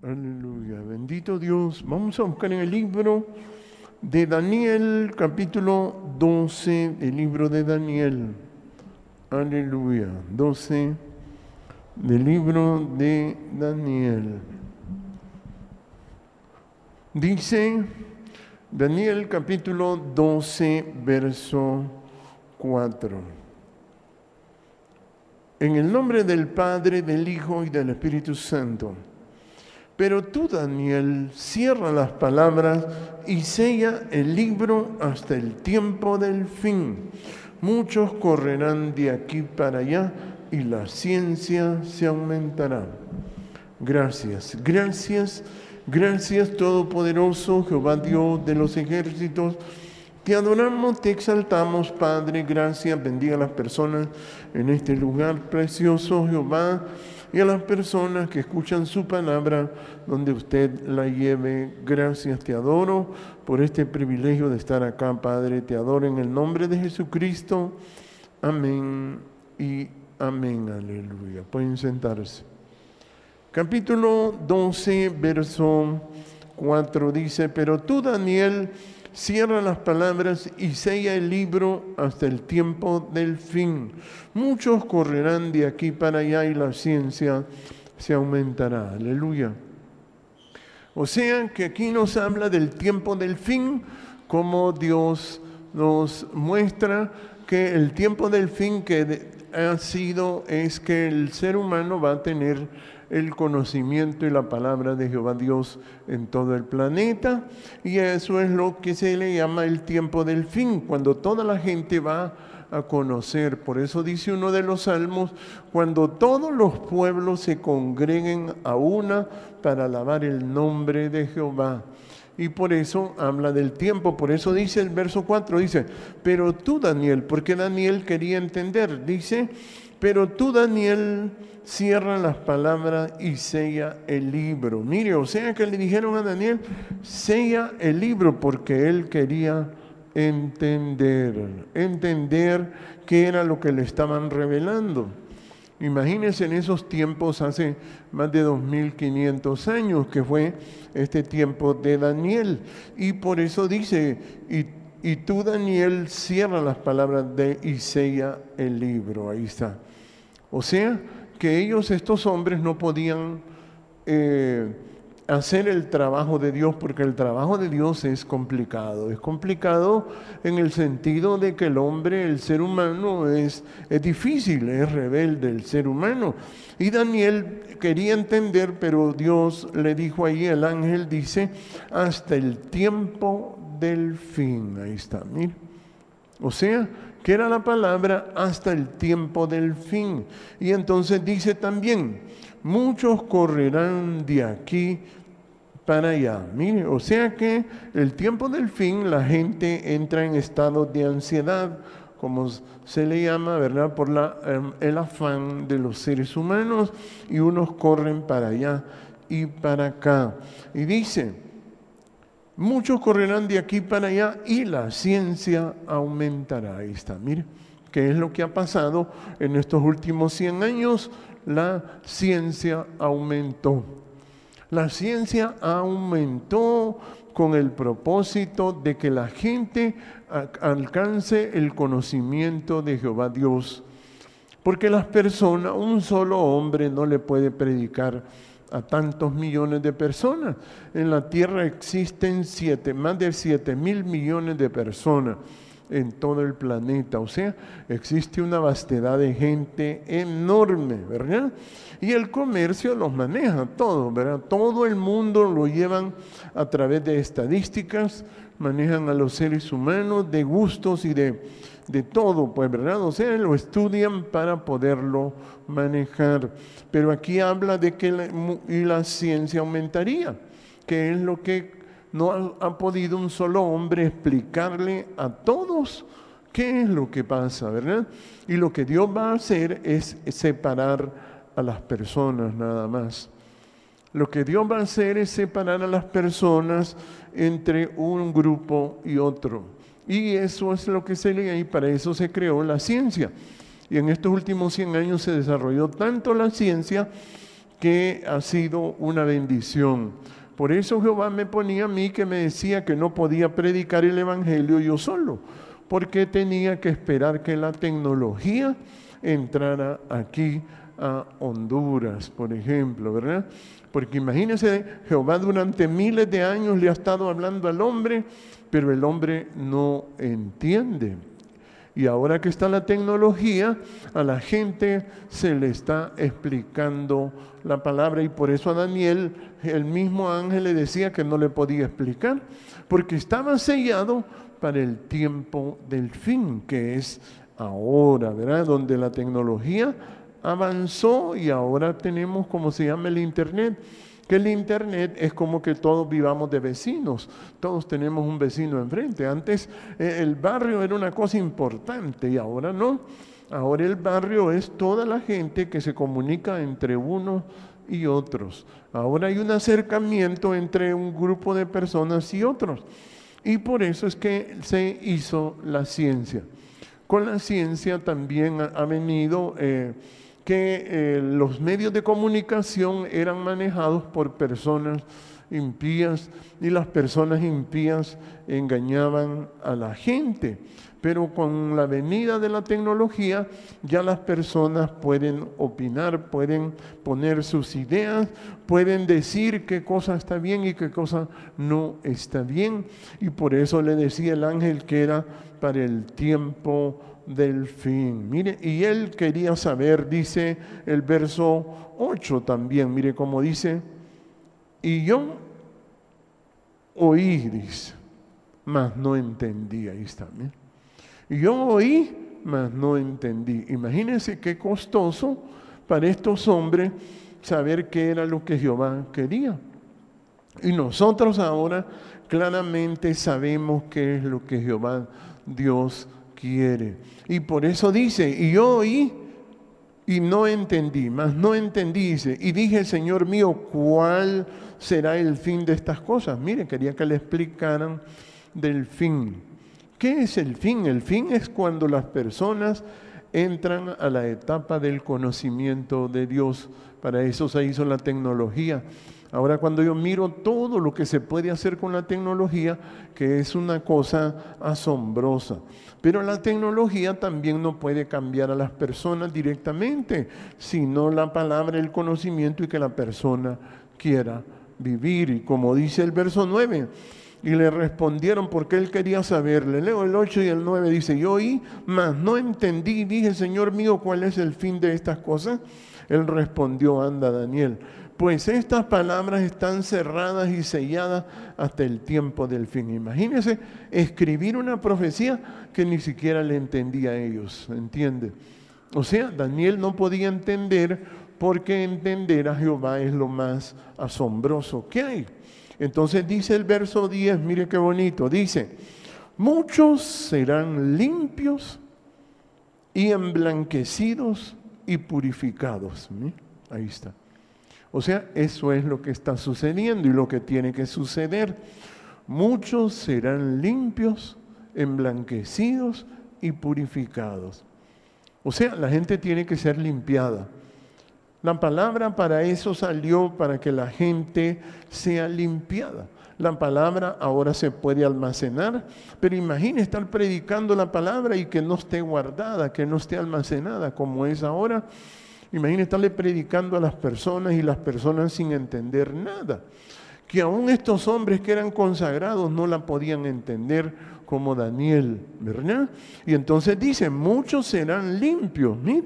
Aleluya, bendito Dios. Vamos a buscar en el libro de Daniel, capítulo 12, el libro de Daniel. Aleluya, 12 del libro de Daniel. Dice Daniel capítulo 12, verso 4. En el nombre del Padre, del Hijo y del Espíritu Santo. Pero tú, Daniel, cierra las palabras y sella el libro hasta el tiempo del fin. Muchos correrán de aquí para allá y la ciencia se aumentará. Gracias, gracias, gracias Todopoderoso, Jehová Dios de los ejércitos. Te adoramos, te exaltamos, Padre, gracias. Bendiga a las personas en este lugar precioso, Jehová, y a las personas que escuchan su palabra, donde usted la lleve. Gracias, te adoro por este privilegio de estar acá, Padre. Te adoro en el nombre de Jesucristo. Amén y amén. Aleluya. Pueden sentarse. Capítulo 12, verso 4 dice: pero tú, Daniel, cierra las palabras y sella el libro hasta el tiempo del fin. Muchos correrán de aquí para allá y la ciencia se aumentará. Aleluya. O sea que aquí nos habla del tiempo del fin, como Dios nos muestra que el tiempo del fin que es que el ser humano va a tener el conocimiento y la palabra de Jehová Dios en todo el planeta, y eso es lo que se le llama el tiempo del fin, cuando toda la gente va a conocer. Por eso dice uno de los salmos: cuando todos los pueblos se congreguen a una para alabar el nombre de Jehová. Y por eso habla del tiempo. Por eso dice el verso 4, dice: pero tú, Daniel, porque Daniel quería entender, dice: pero tú, Daniel, cierra las palabras y sella el libro. Mire, o sea que le dijeron a Daniel: sella el libro, porque él quería entender qué era lo que le estaban revelando. Imagínense en esos tiempos, hace más de 2500 años, que fue este tiempo de Daniel. Y por eso dice: y tú, Daniel, cierra las palabras y sella el libro. Ahí está. O sea que ellos, estos hombres, no podían hacer el trabajo de Dios, porque el trabajo de Dios es complicado. Es complicado en el sentido de que el hombre, el ser humano, es difícil, es rebelde el ser humano. Y Daniel quería entender, pero Dios le dijo ahí, el ángel dice: hasta el tiempo del fin. Ahí está, mire. O sea, que era la palabra hasta el tiempo del fin. Y entonces dice también: muchos correrán de aquí para allá. Mire, o sea que el tiempo del fin, la gente entra en estado de ansiedad, como se le llama, ¿verdad? Por el afán de los seres humanos, y unos corren para allá y para acá. Y dice: muchos correrán de aquí para allá y la ciencia aumentará. Ahí está, mire, ¿qué es lo que ha pasado en estos últimos 100 años? La ciencia aumentó. La ciencia aumentó con el propósito de que la gente alcance el conocimiento de Jehová Dios. Porque las personas, un solo hombre no le puede predicar a tantos millones de personas. En la tierra existen más de 7,000 millones de personas en todo el planeta. O sea, existe una vastedad de gente enorme, ¿verdad? Y el comercio los maneja todo, ¿verdad? Todo el mundo lo llevan a través de estadísticas, manejan a los seres humanos de gustos y de todo, pues, ¿verdad? O sea, lo estudian para poderlo manejar. Pero aquí habla de que la ciencia aumentaría, que es lo que no ha podido un solo hombre explicarle a todos qué es lo que pasa, ¿verdad? Y lo que Dios va a hacer es separar a las personas nada más. Lo que Dios va a hacer es separar a las personas entre un grupo y otro. Y eso es lo que se lee, y para eso se creó la ciencia. Y en estos últimos 100 años se desarrolló tanto la ciencia que ha sido una bendición. Por eso Jehová me ponía a mí, que me decía que no podía predicar el Evangelio yo solo, porque tenía que esperar que la tecnología entrara aquí a Honduras, por ejemplo, ¿verdad? Porque imagínense, Jehová durante miles de años le ha estado hablando al hombre, pero el hombre no entiende. Y ahora que está la tecnología, a la gente se le está explicando la palabra, y por eso a Daniel el mismo ángel le decía que no le podía explicar, porque estaba sellado para el tiempo del fin, que es ahora, ¿verdad? Donde la tecnología avanzó y ahora tenemos, como se llama, el Internet. Que el Internet es como que todos vivamos de vecinos, todos tenemos un vecino enfrente. Antes el barrio era una cosa importante y ahora no. Ahora el barrio es toda la gente que se comunica entre unos y otros. Ahora hay un acercamiento entre un grupo de personas y otros. Y por eso es que se hizo la ciencia. Con la ciencia también ha venido que los medios de comunicación eran manejados por personas impías, y las personas impías engañaban a la gente. Pero con la venida de la tecnología ya las personas pueden opinar, pueden poner sus ideas, pueden decir qué cosa está bien y qué cosa no está bien. Y por eso le decía el ángel que era para el tiempo del fin. Mire, y él quería saber, dice el verso 8 también, mire cómo dice, y yo oí, dice, mas no entendí. Ahí está, mire. Y yo oí, mas no entendí. Imagínense qué costoso para estos hombres saber qué era lo que Jehová quería. Y nosotros ahora claramente sabemos qué es lo que Jehová Dios quiere. Y por eso dice, y yo oí y no entendí, mas no entendí, dice, y dije, Señor mío, ¿cuál será el fin de estas cosas? Mire, quería que le explicaran del fin. ¿Qué es el fin? El fin es cuando las personas entran a la etapa del conocimiento de Dios. Para eso se hizo la tecnología. Ahora cuando yo miro todo lo que se puede hacer con la tecnología, que es una cosa asombrosa. Pero la tecnología también no puede cambiar a las personas directamente, sino la palabra, el conocimiento, y que la persona quiera vivir. Y como dice el verso 9, y le respondieron porque él quería saber. Le leo el 8 y el 9, dice, yo oí, mas no entendí, dije, Señor mío, ¿cuál es el fin de estas cosas? Él respondió, anda Daniel, pues estas palabras están cerradas y selladas hasta el tiempo del fin. Imagínense escribir una profecía que ni siquiera le entendía a ellos, ¿entiende? O sea, Daniel no podía entender, porque entender a Jehová es lo más asombroso que hay. Entonces dice el verso 10, mire qué bonito, dice, muchos serán limpios y emblanquecidos y purificados. ¿Sí? Ahí está. O sea, eso es lo que está sucediendo y lo que tiene que suceder. Muchos serán limpios, emblanquecidos y purificados. O sea, la gente tiene que ser limpiada. La palabra para eso salió, para que la gente sea limpiada. La palabra ahora se puede almacenar, pero imagine estar predicando la palabra y que no esté guardada, que no esté almacenada como es ahora. Imagine estarle predicando a las personas y las personas sin entender nada. Que aún estos hombres que eran consagrados no la podían entender, como Daniel, ¿verdad? Y entonces dice, muchos serán limpios. ¿Sí?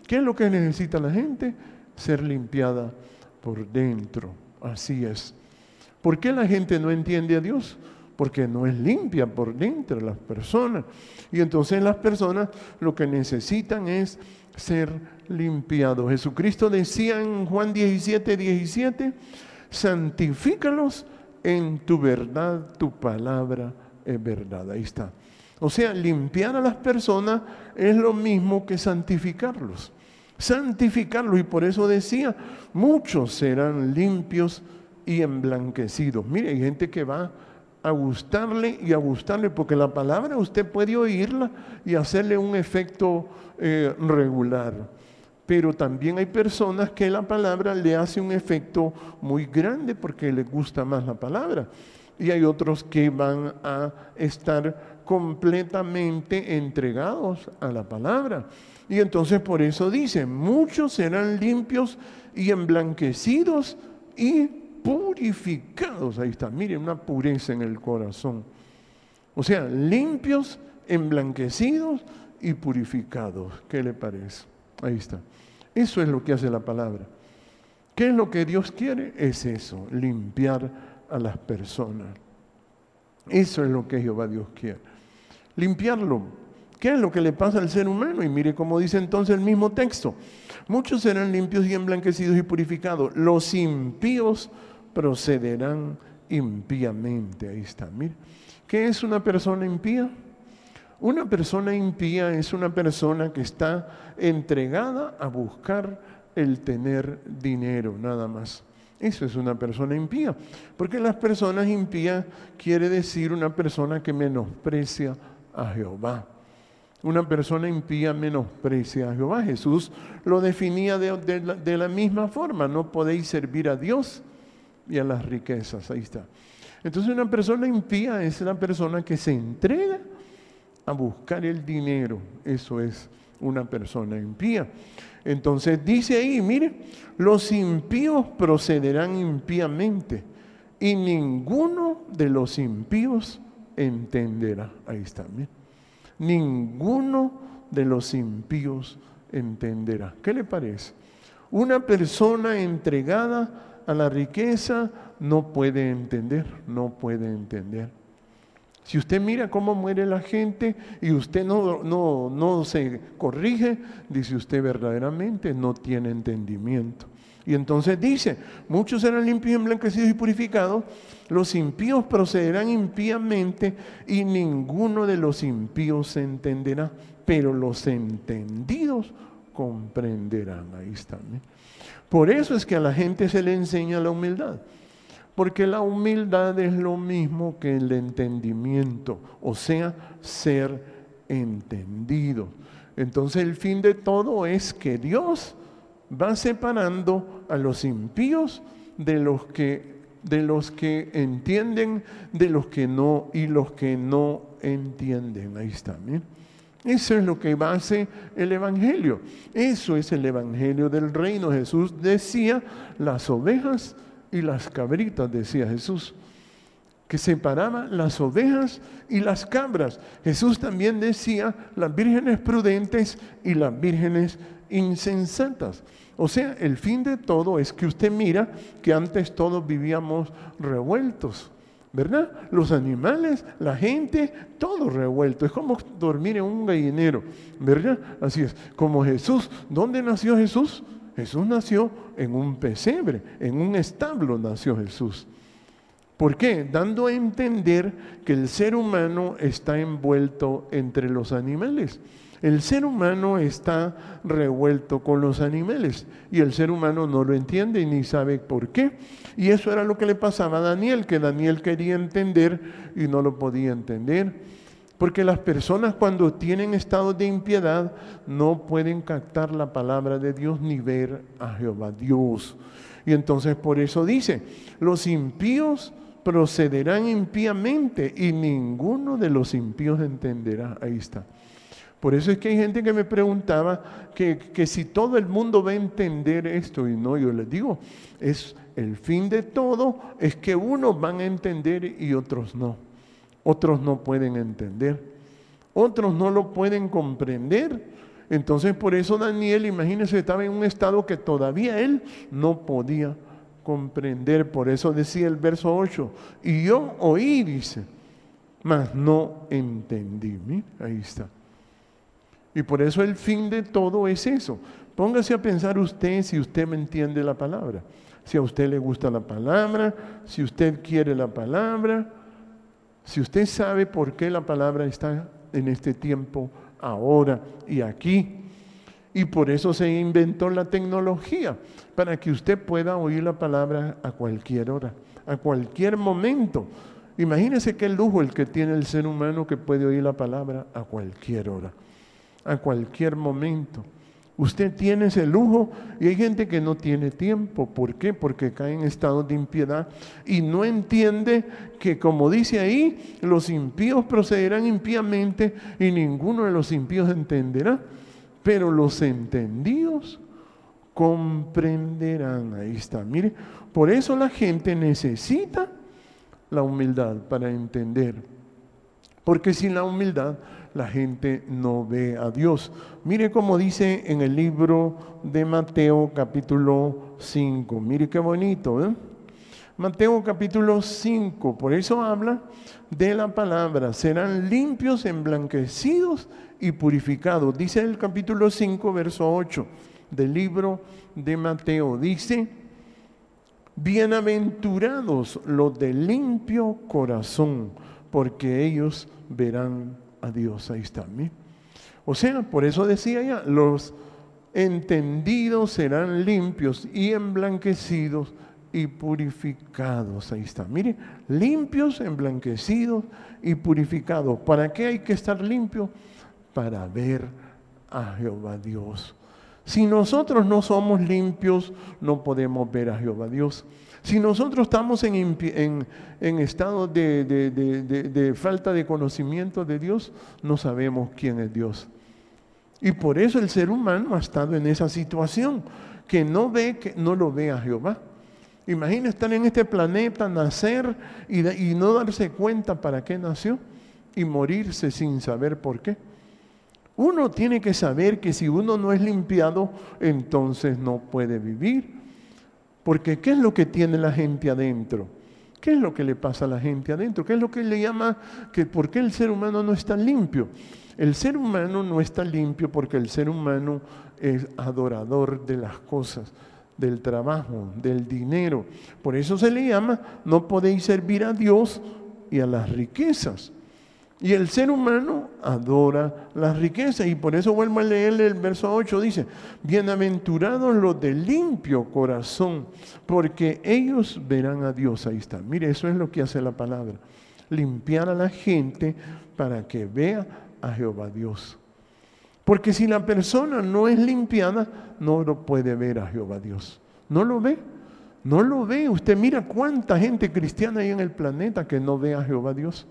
¿Qué es lo que necesita la gente? Ser limpiada por dentro. Así es. ¿Por qué la gente no entiende a Dios? Porque no es limpia por dentro las personas. Y entonces las personas lo que necesitan es ser limpiados. Jesucristo decía en Juan 17:17, santifícalos en tu verdad, tu palabra es verdad. Ahí está. O sea, limpiar a las personas es lo mismo que santificarlos. Santificarlos, y por eso decía, muchos serán limpios y emblanquecidos. Mire, hay gente que va a gustarle y a gustarle, porque la palabra usted puede oírla y hacerle un efecto regular. Pero también hay personas que la palabra le hace un efecto muy grande porque les gusta más la palabra. Y hay otros que van a estar completamente entregados a la palabra. Y entonces por eso dice, muchos serán limpios y emblanquecidos y purificados. Ahí está, miren, una pureza en el corazón. O sea, limpios, emblanquecidos y purificados. ¿Qué le parece? Ahí está. Eso es lo que hace la palabra. ¿Qué es lo que Dios quiere? Es eso, limpiar a las personas. Eso es lo que Jehová Dios quiere. Limpiarlo. ¿Qué es lo que le pasa al ser humano? Y mire cómo dice entonces el mismo texto. Muchos serán limpios y emblanquecidos y purificados. Los impíos procederán impíamente. Ahí está, mire. ¿Qué es una persona impía? Una persona impía es una persona que está entregada a buscar el tener dinero, nada más. Eso es una persona impía. Porque las personas impías quiere decir una persona que menosprecia a Jehová. Una persona impía menosprecia a Jehová. Jesús lo definía de la misma forma. No podéis servir a Dios y a las riquezas. Ahí está. Entonces una persona impía es la persona que se entrega a buscar el dinero. Eso es una persona impía. Entonces dice ahí, mire, los impíos procederán impíamente y ninguno de los impíos entenderá. Ahí está, mire. Ninguno de los impíos entenderá. ¿Qué le parece? Una persona entregada a la riqueza no puede entender, no puede entender. Si usted mira cómo muere la gente y usted no se corrige, dice usted verdaderamente no tiene entendimiento. Y entonces dice, muchos serán limpios, emblanquecidos y purificados, los impíos procederán impíamente y ninguno de los impíos se entenderá, pero los entendidos comprenderán. Ahí está, ¿eh? Por eso es que a la gente se le enseña la humildad. Porque la humildad es lo mismo que el entendimiento, o sea, ser entendido. Entonces el fin de todo es que Dios va separando a los impíos de los que entienden, de los que no, y los que no entienden. Ahí está, ¿bien? Eso es lo que hace el Evangelio. Eso es el Evangelio del reino. Jesús decía, las ovejas y las cabritas, decía Jesús, que separaba las ovejas y las cabras. Jesús también decía las vírgenes prudentes y las vírgenes insensatas. O sea, el fin de todo es que usted mira que antes todos vivíamos revueltos, ¿verdad? Los animales, la gente, todo revuelto. Es como dormir en un gallinero, ¿verdad? Así es. Como Jesús. ¿Dónde nació Jesús? Jesús nació en un pesebre, en un establo nació Jesús. ¿Por qué? Dando a entender que el ser humano está envuelto entre los animales. El ser humano está revuelto con los animales y el ser humano no lo entiende y ni sabe por qué. Y eso era lo que le pasaba a Daniel, que Daniel quería entender y no lo podía entender. Porque las personas cuando tienen estados de impiedad no pueden captar la palabra de Dios ni ver a Jehová Dios. Y entonces por eso dice, los impíos procederán impíamente y ninguno de los impíos entenderá. Ahí está. Por eso es que hay gente que me preguntaba que si todo el mundo va a entender esto, y no, yo les digo, es el fin de todo, es que unos van a entender y otros no. Otros no pueden entender, otros no lo pueden comprender. Entonces por eso Daniel, imagínense, estaba en un estado que todavía él no podía comprender. Por eso decía el verso 8, y yo oí, dice, mas no entendí. ¿Mira? Ahí está. Y por eso el fin de todo es eso. Póngase a pensar usted si usted me entiende la palabra, si a usted le gusta la palabra, si usted quiere la palabra, si usted sabe por qué la palabra está en este tiempo, ahora y aquí. Y por eso se inventó la tecnología, para que usted pueda oír la palabra a cualquier hora, a cualquier momento. Imagínese qué lujo el que tiene el ser humano que puede oír la palabra a cualquier hora, a cualquier momento. Usted tiene ese lujo y hay gente que no tiene tiempo. ¿Por qué? Porque cae en estados de impiedad y no entiende que, como dice ahí, los impíos procederán impíamente y ninguno de los impíos entenderá. Pero los entendidos comprenderán. Ahí está, mire. Por eso la gente necesita la humildad para entender. Porque sin la humildad la gente no ve a Dios. Mire cómo dice en el libro de Mateo capítulo 5. Mire qué bonito, ¿eh? Mateo capítulo 5, por eso habla de la palabra. Serán limpios, emblanquecidos y purificados. Dice el capítulo 5, verso 8 del libro de Mateo. Dice, bienaventurados los de limpio corazón, porque ellos verán a Dios. Ahí está. O sea, por eso decía ya, los entendidos serán limpios y emblanquecidos y purificados. Ahí está. Mire, limpios, emblanquecidos y purificados. ¿Para qué hay que estar limpio? Para ver a Jehová Dios. Si nosotros no somos limpios, no podemos ver a Jehová Dios. Si nosotros estamos en estado de falta de conocimiento de Dios, no sabemos quién es Dios. Y por eso el ser humano ha estado en esa situación, que no lo ve a Jehová. Imagina estar en este planeta, nacer y no darse cuenta para qué nació y morirse sin saber por qué. Uno tiene que saber que si uno no es limpiado, entonces no puede vivir. Porque ¿qué es lo que tiene la gente adentro? ¿Qué es lo que le pasa a la gente adentro? ¿Qué es lo que le llama por qué el ser humano no está limpio? El ser humano no está limpio porque el ser humano es adorador de las cosas, del trabajo, del dinero. Por eso se le llama, no podéis servir a Dios y a las riquezas. Y el ser humano adora las riquezas. Y por eso vuelvo a leerle el verso 8. Dice, bienaventurados los de limpio corazón, porque ellos verán a Dios. Ahí está. Mire, eso es lo que hace la palabra. Limpiar a la gente para que vea a Jehová Dios. Porque si la persona no es limpiada, no lo puede ver a Jehová Dios. No lo ve. No lo ve. Usted mira cuánta gente cristiana hay en el planeta que no ve a Jehová Dios.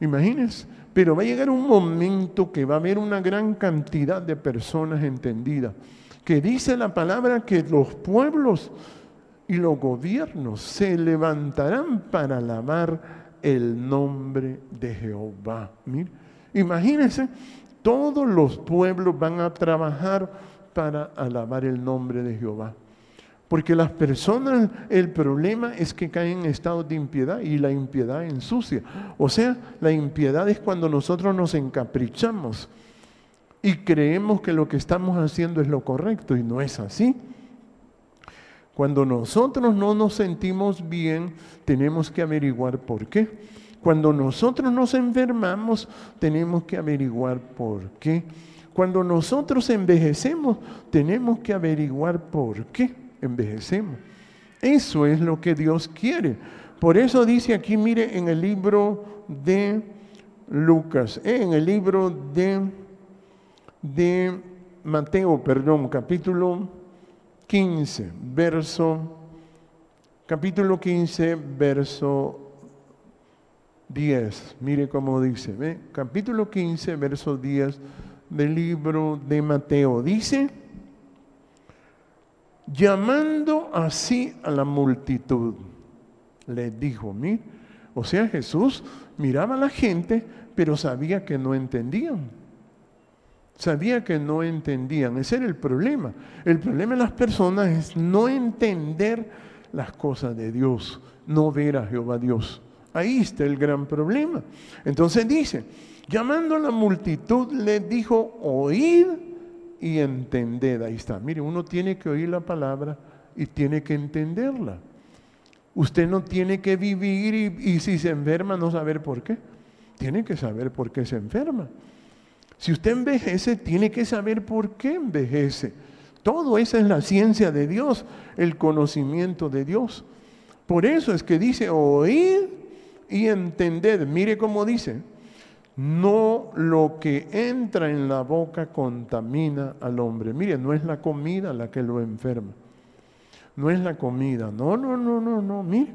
Imagínense, pero va a llegar un momento que va a haber una gran cantidad de personas entendidas, que dice la palabra que los pueblos y los gobiernos se levantarán para alabar el nombre de Jehová. Mire, imagínense, todos los pueblos van a trabajar para alabar el nombre de Jehová. Porque las personas, el problema es que caen en estados de impiedad y la impiedad ensucia. O sea, la impiedad es cuando nosotros nos encaprichamos y creemos que lo que estamos haciendo es lo correcto y no es así. Cuando nosotros no nos sentimos bien, tenemos que averiguar por qué. Cuando nosotros nos enfermamos, tenemos que averiguar por qué. Cuando nosotros envejecemos, tenemos que averiguar por qué envejecemos. Eso es lo que Dios quiere. Por eso dice aquí, mire, en el libro de Lucas, en el libro de Mateo, capítulo 15, verso 10. Mire cómo dice, ¿ve? Capítulo 15, verso 10 del libro de Mateo. Dice, llamando así a la multitud, les dijo, mire, o sea, Jesús miraba a la gente, pero sabía que no entendían. Sabía que no entendían. Ese era el problema. El problema de las personas es no entender las cosas de Dios, no ver a Jehová Dios. Ahí está el gran problema. Entonces dice, llamando a la multitud, les dijo, oíd y entended. Ahí está. Mire, uno tiene que oír la palabra y tiene que entenderla. Usted no tiene que vivir y si se enferma no saber por qué. Tiene que saber por qué se enferma. Si usted envejece, tiene que saber por qué envejece. Todo eso es la ciencia de Dios, el conocimiento de Dios. Por eso es que dice, oíd y entended. Mire cómo dice, No lo que entra en la boca contamina al hombre. Mire, no es la comida la que lo enferma. No es la comida. No. Mire,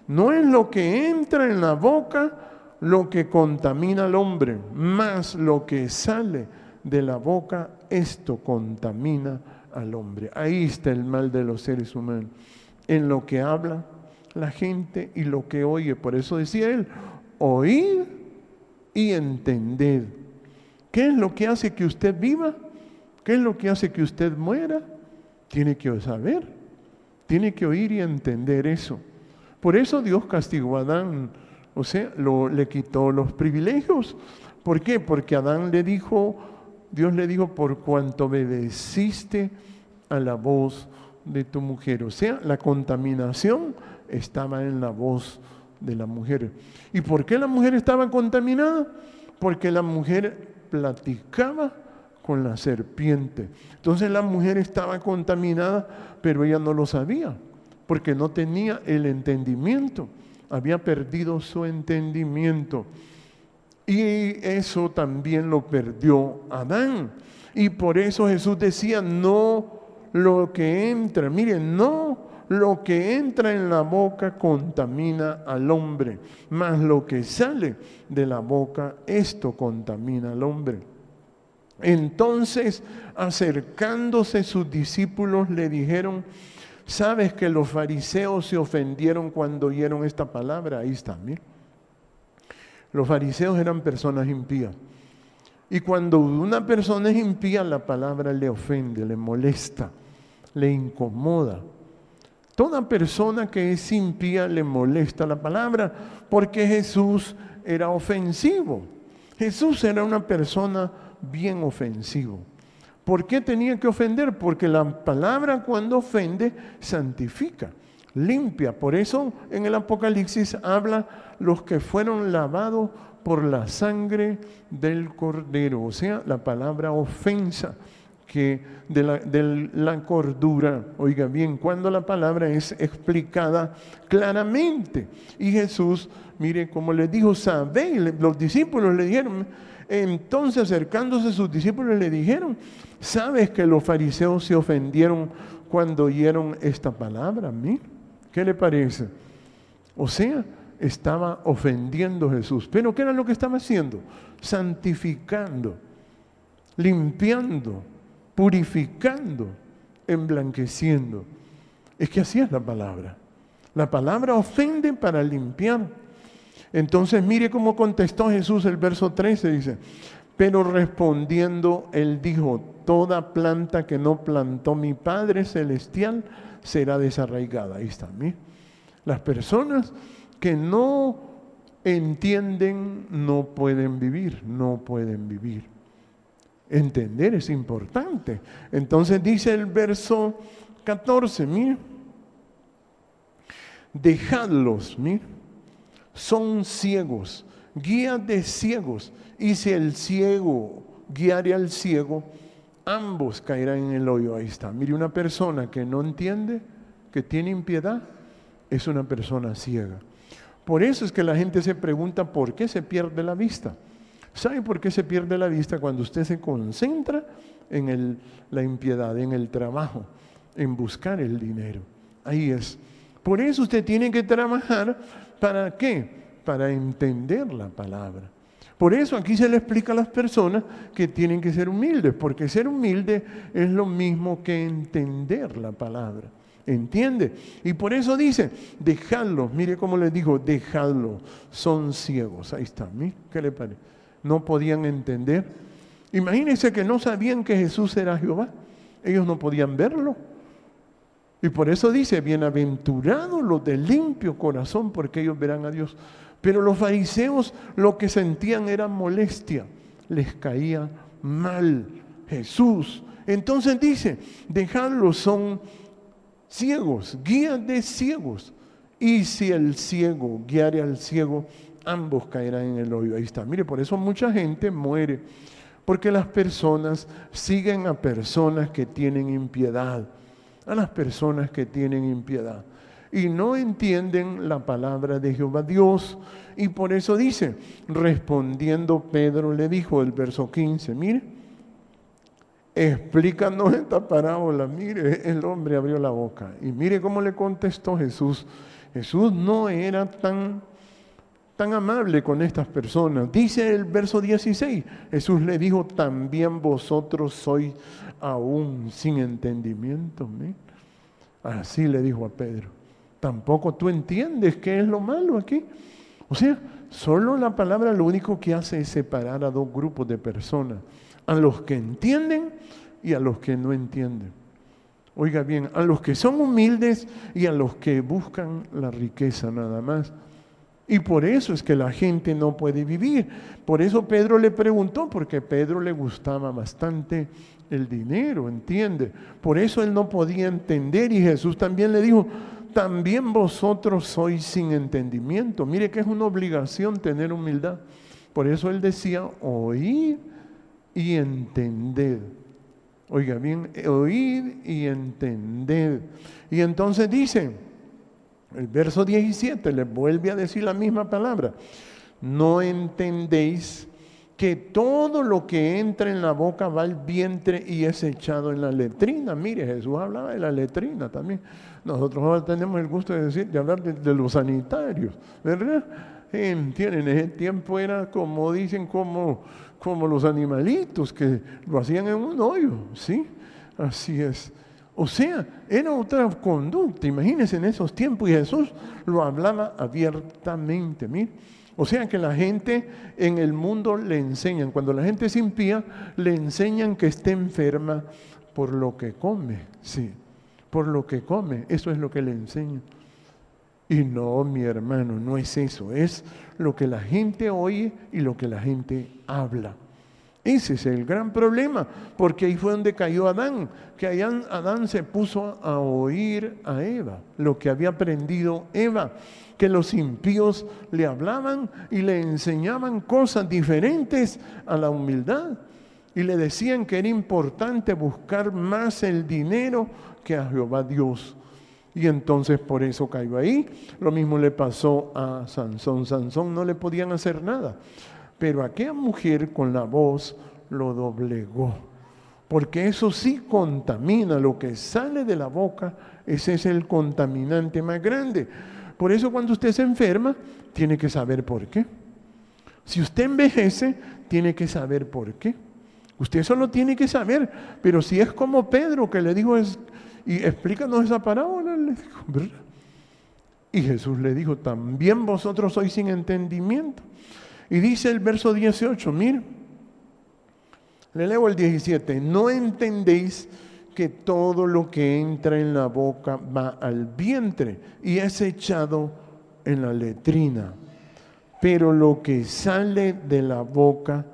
no es lo que entra en la boca lo que contamina al hombre, más lo que sale de la boca, esto contamina al hombre. Ahí está el mal de los seres humanos. En lo que habla la gente y lo que oye. Por eso decía él, oíd y entended. ¿Qué es lo que hace que usted viva? ¿Qué es lo que hace que usted muera? Tiene que saber, tiene que oír y entender eso. Por eso Dios castigó a Adán, o sea, le quitó los privilegios. ¿Por qué? Porque Adán Dios le dijo, por cuanto obedeciste a la voz de tu mujer. O sea, la contaminación estaba en la voz de la mujer. ¿Y por qué la mujer estaba contaminada? Porque la mujer platicaba con la serpiente. Entonces la mujer estaba contaminada, pero ella no lo sabía, porque no tenía el entendimiento. Había perdido su entendimiento. Y eso también lo perdió Adán. Y por eso Jesús decía, no lo que entra, miren, no lo que entra en la boca contamina al hombre, mas lo que sale de la boca, esto contamina al hombre. Entonces, acercándose sus discípulos, le dijeron, ¿sabes que los fariseos se ofendieron cuando oyeron esta palabra? Ahí está, mira. Los fariseos eran personas impías. Y cuando una persona es impía, la palabra le ofende, le molesta, le incomoda. Toda persona que es impía le molesta la palabra, porque Jesús era ofensivo. Jesús era una persona bien ofensivo. ¿Por qué tenía que ofender? Porque la palabra cuando ofende santifica, limpia. Por eso en el Apocalipsis habla los que fueron lavados por la sangre del Cordero. O sea, la palabra ofensa, que de la cordura. Oiga bien, cuando la palabra es explicada claramente. Y Jesús, mire cómo les dijo, sabéis, los discípulos le dijeron, entonces acercándose sus discípulos le dijeron, ¿sabes que los fariseos se ofendieron cuando oyeron esta palabra? Mira, ¿qué le parece? O sea, estaba ofendiendo a Jesús. ¿Pero qué era lo que estaba haciendo? Santificando, limpiando, purificando, emblanqueciendo. Es que así es la palabra. La palabra ofende para limpiar. Entonces mire cómo contestó Jesús, el verso 13 dice, pero respondiendo él dijo, toda planta que no plantó mi Padre Celestial será desarraigada. Ahí está, mire. Las personas que no entienden no pueden vivir, no pueden vivir. Entender es importante. Entonces dice el verso 14, mire, dejadlos, mire, son ciegos, guías de ciegos, y si el ciego guiare al ciego, ambos caerán en el hoyo. Ahí está, mire, una persona que no entiende, que tiene impiedad, es una persona ciega. Por eso es que la gente se pregunta por qué se pierde la vista. ¿Sabe por qué se pierde la vista? Cuando usted se concentra en la impiedad, en el trabajo, en buscar el dinero. Ahí es. Por eso usted tiene que trabajar. ¿Para qué? Para entender la palabra. Por eso aquí se le explica a las personas que tienen que ser humildes, porque ser humilde es lo mismo que entender la palabra. ¿Entiende? Y por eso dice, dejadlos, mire cómo les dijo, dejadlos, son ciegos. Ahí está, mire, ¿qué le parece? No podían entender. Imagínense que no sabían que Jesús era Jehová. Ellos no podían verlo. Y por eso dice, bienaventurados los de limpio corazón, porque ellos verán a Dios. Pero los fariseos lo que sentían era molestia. Les caía mal Jesús. Entonces dice, dejadlos, son ciegos, guías de ciegos. Y si el ciego guiare al ciego, ambos caerán en el hoyo. Ahí está. Mire, por eso mucha gente muere. Porque las personas siguen a personas que tienen impiedad. A las personas que tienen impiedad. y no entienden la palabra de Jehová Dios. Y por eso dice, respondiendo Pedro le dijo, el verso 15, mire, explícanos esta parábola. Mire, el hombre abrió la boca y mire cómo le contestó Jesús. Jesús no era tan amable con estas personas. Dice el verso 16, Jesús le dijo, también vosotros sois aún sin entendimiento. ¿Me? Así le dijo a Pedro. Tampoco tú entiendes qué es lo malo aquí. O sea, solo la palabra lo único que hace es separar a dos grupos de personas. A los que entienden y a los que no entienden. Oiga bien, a los que son humildes y a los que buscan la riqueza nada más. Y por eso es que la gente no puede vivir. Por eso Pedro le preguntó, porque a Pedro le gustaba bastante el dinero, ¿entiende? Por eso él no podía entender y Jesús también le dijo, también vosotros sois sin entendimiento. Mire que es una obligación tener humildad. Por eso él decía, oíd y entended. Oiga bien, oíd y entended. Y entonces dice, el verso 17 le vuelve a decir la misma palabra. No entendéis que todo lo que entra en la boca va al vientre y es echado en la letrina. Mire, Jesús hablaba de la letrina también. Nosotros ahora tenemos el gusto de hablar de los sanitarios, ¿verdad? ¿Entienden? En ese tiempo era como dicen, como los animalitos que lo hacían en un hoyo, ¿sí? Así es. O sea, era otra conducta, imagínense en esos tiempos, y Jesús lo hablaba abiertamente, ¿mire? O sea que la gente en el mundo le enseñan, cuando la gente es impía, le enseñan que esté enferma por lo que come, sí, por lo que come, eso es lo que le enseñan. Y no, mi hermano, no es eso, es lo que la gente oye y lo que la gente habla. Ese es el gran problema, porque ahí fue donde cayó Adán, que Adán se puso a oír a Eva, lo que había aprendido Eva, que los impíos le hablaban y le enseñaban cosas diferentes a la humildad, y le decían que era importante buscar más el dinero que a Jehová Dios. Y entonces por eso cayó ahí. Lo mismo le pasó a Sansón. Sansón no le podían hacer nada. Pero aquella mujer con la voz lo doblegó. Porque eso sí contamina. Lo que sale de la boca, ese es el contaminante más grande. Por eso cuando usted se enferma, tiene que saber por qué. Si usted envejece, tiene que saber por qué. Usted solo tiene que saber. Pero si es como Pedro que le dijo, y explícanos esa parábola, le dijo, ¿verdad? Y Jesús le dijo, también vosotros sois sin entendimiento. Y dice el verso 18, mire, le leo el 17, no entendéis que todo lo que entra en la boca va al vientre y es echado en la letrina, pero lo que sale de la boca,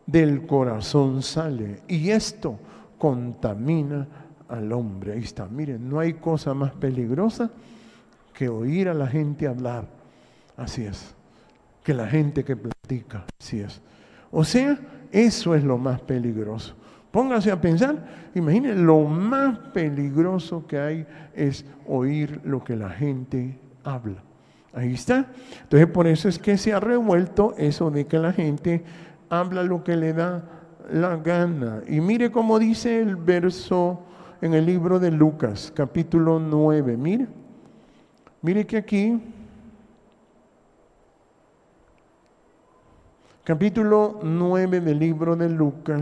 del corazón sale, y esto contamina al hombre. Ahí está, miren, no hay cosa más peligrosa que oír a la gente hablar, así es, que la gente que platica, así es. O sea, eso es lo más peligroso. Póngase a pensar, imaginen, lo más peligroso que hay es oír lo que la gente habla. Ahí está. Entonces, por eso es que se ha revuelto eso de que la gente habla lo que le da la gana. Y mire cómo dice el verso en el libro de Lucas, capítulo 9. Mire que aquí, capítulo 9 del libro de Lucas,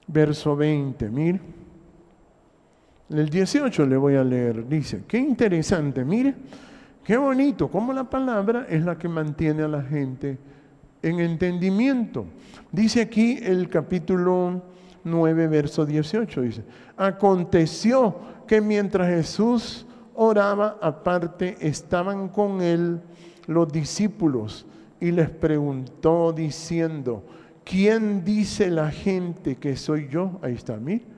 verso 20, mire. El 18 le voy a leer, dice, qué interesante, mire, qué bonito, cómo la palabra es la que mantiene a la gente en entendimiento. Dice aquí el capítulo 9, verso 18, dice, aconteció que mientras Jesús oraba aparte, estaban con él los discípulos y les preguntó diciendo, ¿quién dice la gente que soy yo? Ahí está, mire.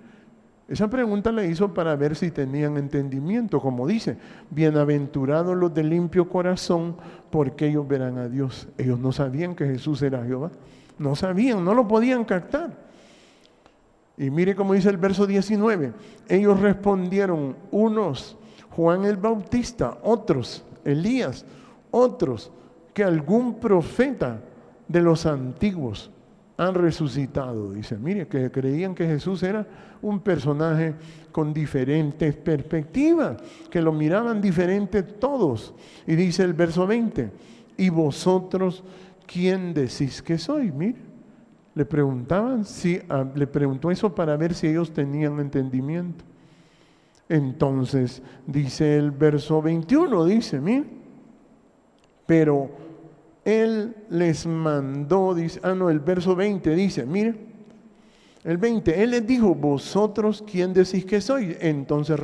Esa pregunta la hizo para ver si tenían entendimiento, como dice, bienaventurados los de limpio corazón, porque ellos verán a Dios. Ellos no sabían que Jesús era Jehová, no sabían, no lo podían captar. Y mire cómo dice el verso 19. Ellos respondieron, unos, Juan el Bautista, otros, Elías, otros, que algún profeta de los antiguos han resucitado. Dice, mire, que creían que Jesús era un personaje con diferentes perspectivas, que lo miraban diferente todos. Y dice el verso 20, ¿y vosotros quién decís que soy? Mire, le preguntaban, le preguntó eso para ver si ellos tenían entendimiento. Entonces, dice el verso 21, dice, mire, pero Él les mandó, dice, el verso 20 dice, mire, el 20, Él les dijo, ¿vosotros quién decís que soy? Entonces